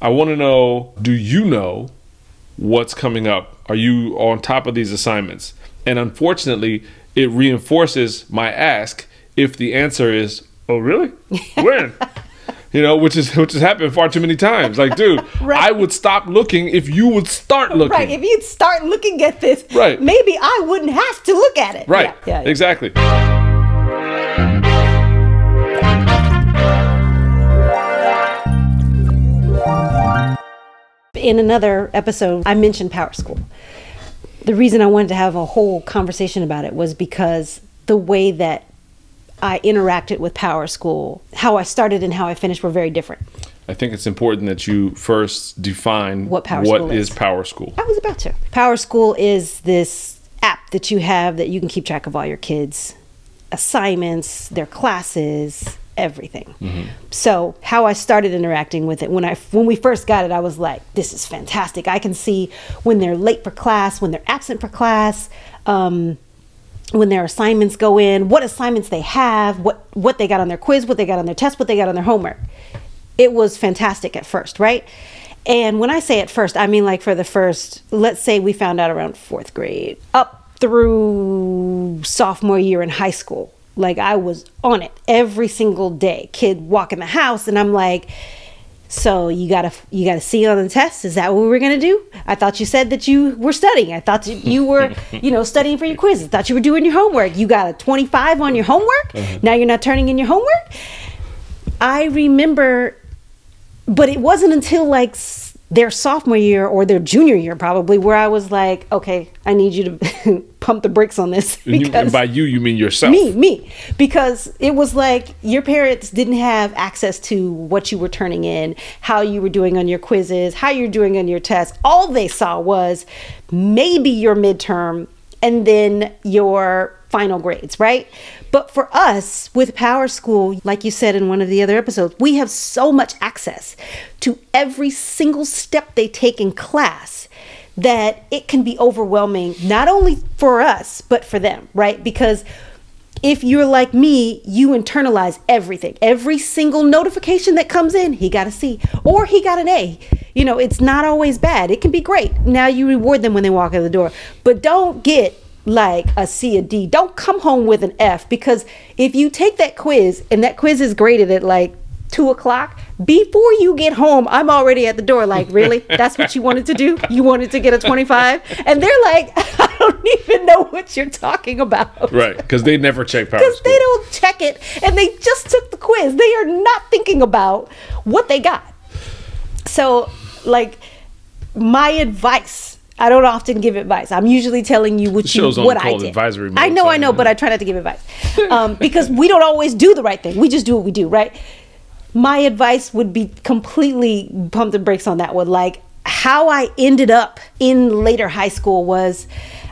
I want to know, do you know what's coming up? Are you on top of these assignments? And unfortunately, it reinforces my ask if the answer is, oh, really? When? You know, which has happened far too many times. Like, dude, right. I would stop looking if you would start looking. Right, if you'd start looking at this, right. Maybe I wouldn't have to look at it. Right, yeah. Exactly. In another episode, I mentioned Powerschool. The reason I wanted to have a whole conversation about it was because the way that I interacted with Powerschool, how I started and how I finished were very different. I think it's important that you first define what Powerschool is Powerschool. I was about to. Powerschool is this app that you have that you can keep track of all your kids' assignments, their classes, everything. Mm-hmm. So how I started interacting with it, when we first got it, I was like, this is fantastic. I can see when they're late for class, when they're absent for class, when their assignments go in, what assignments they have, what they got on their quiz, what they got on their test, what they got on their homework. It was fantastic at first, right? And when I say at first, I mean like for the first, let's say we found out around 4th grade, up through sophomore year in high school. Like I was on it every single day. Kid walk in the house and I'm like, so you gotta see on the test? Is that what we were gonna do? I thought you said that you were studying. I thought you were, studying for your quiz. I thought you were doing your homework. You got a 25 on your homework. Now you're not turning in your homework. I remember, but it wasn't until like their sophomore year or their junior year probably where I was like, okay, I need you to pump the brakes on this. And by you mean yourself. Me. Because it was like your parents didn't have access to what you were turning in, how you were doing on your quizzes, how you're doing on your tests. All they saw was maybe your midterm and then your final grades, right? But for us with Powerschool, like you said in one of the other episodes, we have so much access to every single step they take in class that it can be overwhelming, not only for us, but for them, right? Because if you're like me, you internalize everything. Every single notification that comes in, he got a C or he got an A. It's not always bad. It can be great. Now you reward them when they walk out the door, but don't get like a C or D. Don't come home with an F, because if you take that quiz and that quiz is graded at like 2 o'clock, before you get home, I'm already at the door like, really? That's what you wanted to do? You wanted to get a 25? And they're like, I don't even know what you're talking about. Right, because they never check Powerschool. Because they don't check it and they just took the quiz. They are not thinking about what they got. So like my advice, I don't often give advice. I'm usually telling you what I did. Advisory I know, but I try not to give advice because we don't always do the right thing. We just do what we do, right? My advice would be completely pump the brakes on that one. Like how I ended up in later high school was,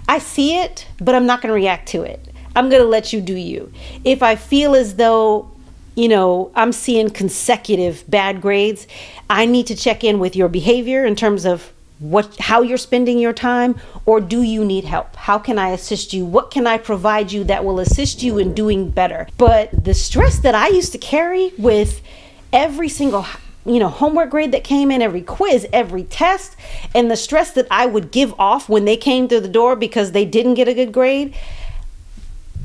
I see it, but I'm not going to react to it. I'm going to let you do you. If I feel as though, I'm seeing consecutive bad grades, I need to check in with your behavior in terms of how you're spending your time, or do you need help? How can I assist you? What can I provide you that will assist you in doing better? But the stress that I used to carry with every single homework grade that came in, every quiz, every test, and the stress that I would give off when they came through the door because they didn't get a good grade,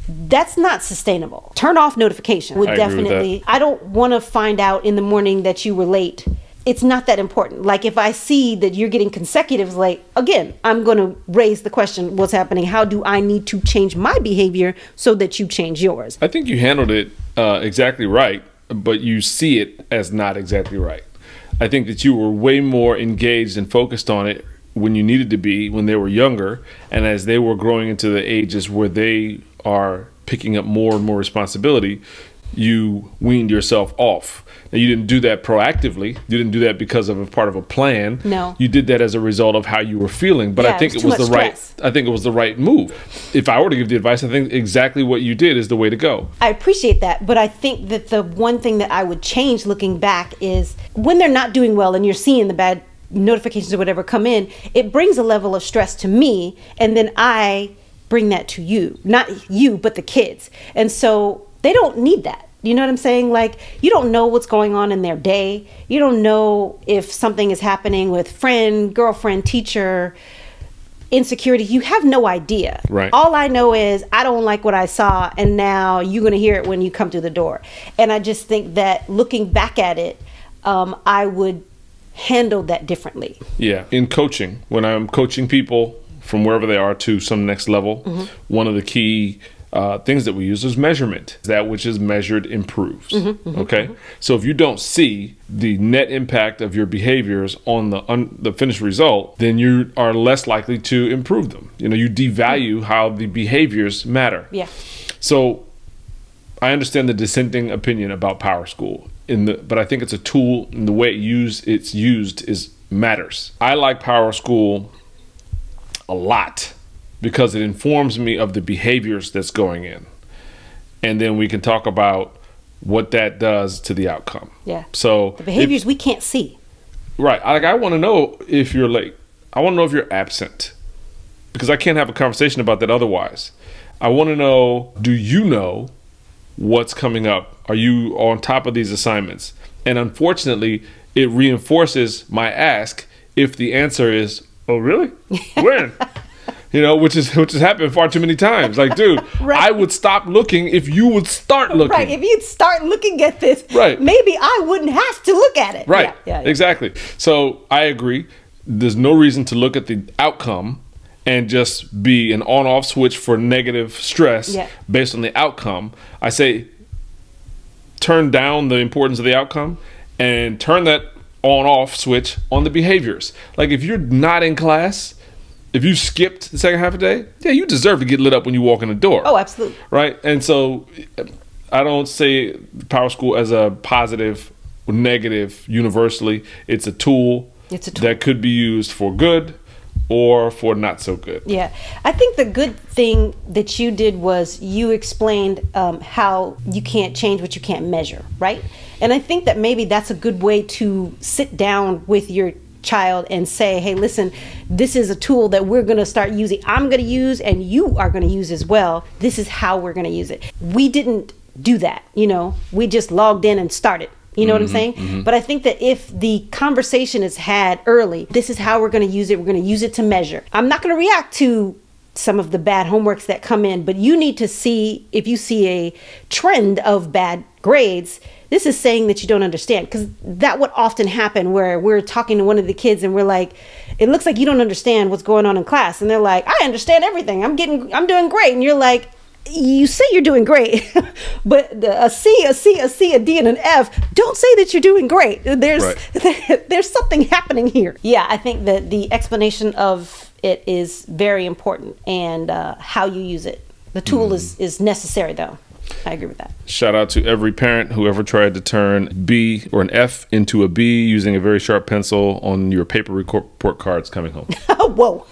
that's not sustainable. Turn off notification would definitely. I don't want to find out in the morning that you were late. It's not that important. Like if I see that you're getting consecutives late, again, I'm going to raise the question, what's happening? How do I need to change my behavior so that you change yours? I think you handled it exactly right, but you see it as not exactly right. I think that you were way more engaged and focused on it when you needed to be when they were younger, and as they were growing into the ages where they are picking up more and more responsibility, you weaned yourself off. Now, you didn't do that proactively. You didn't do that because of a part of a plan. No. You did that as a result of how you were feeling. But I think it was the right move. If I were to give the advice, I think exactly what you did is the way to go. I appreciate that, but I think that the one thing that I would change looking back is when they're not doing well and you're seeing the bad notifications or whatever come in, it brings a level of stress to me, and then I bring that to you. Not you, but the kids. And so they don't need that. You know what I'm saying? Like, you don't know what's going on in their day. You don't know if something is happening with friend, girlfriend, teacher, insecurity. You have no idea. Right. All I know is I don't like what I saw, and now you're going to hear it when you come through the door. And I just think that looking back at it, I would handle that differently. Yeah. In coaching, when I'm coaching people from wherever they are to some next level, one of the key things that we use is measurement. That which is measured improves. Okay? So if you don't see the net impact of your behaviors on the finished result, then you are less likely to improve them. You know, you devalue how the behaviors matter. Yeah. So I understand the dissenting opinion about Powerschool, but I think it's a tool, and the way it's used is matters. I like Powerschool a lot because it informs me of the behaviors that's going in. And then we can talk about what that does to the outcome. Yeah. So the behaviors we can't see. Right. I want to know if you're late. I want to know if you're absent, because I can't have a conversation about that otherwise. I want to know, do you know what's coming up? Are you on top of these assignments? And unfortunately, it reinforces my ask if the answer is, oh, really? When? You know, which has happened far too many times. Like, dude, Right. I would stop looking if you would start looking. Right. If you'd start looking at this, Right. maybe I wouldn't have to look at it. Right. Yeah. Exactly. So I agree. There's no reason to look at the outcome and just be an on-off switch for negative stress based on the outcome. I say turn down the importance of the outcome and turn that on-off switch on the behaviors. Like, if you're not in class, if you skipped the second half of the day, yeah, you deserve to get lit up when you walk in the door. Oh, absolutely. Right? And so I don't say Powerschool as a positive or negative universally. It's a tool, that could be used for good or for not so good. Yeah. I think the good thing that you did was you explained how you can't change what you can't measure, right? And I think that maybe that's a good way to sit down with your child and say, hey, listen, this is a tool that we're going to start using. I'm going to use, and you are going to use as well. This is how we're going to use it. We didn't do that. You know, we just logged in and started. You know what I'm saying? But I think that if the conversation is had early, this is how we're going to use it. We're going to use it to measure. I'm not going to react to some of the bad homeworks that come in, but you need to see, if you see a trend of bad grades, this is saying that you don't understand, because that would often happen where we're talking to one of the kids and we're like, it looks like you don't understand what's going on in class. And they're like, I understand everything. I'm doing great. And you're like, you say you're doing great, but a C, a D, and an F, don't say that you're doing great. There's something happening here. Yeah, I think that the explanation of it is very important, and how you use it. The tool is necessary, though. I agree with that. Shout out to every parent who ever tried to turn B or an F into a B using a very sharp pencil on your paper report cards coming home. Whoa.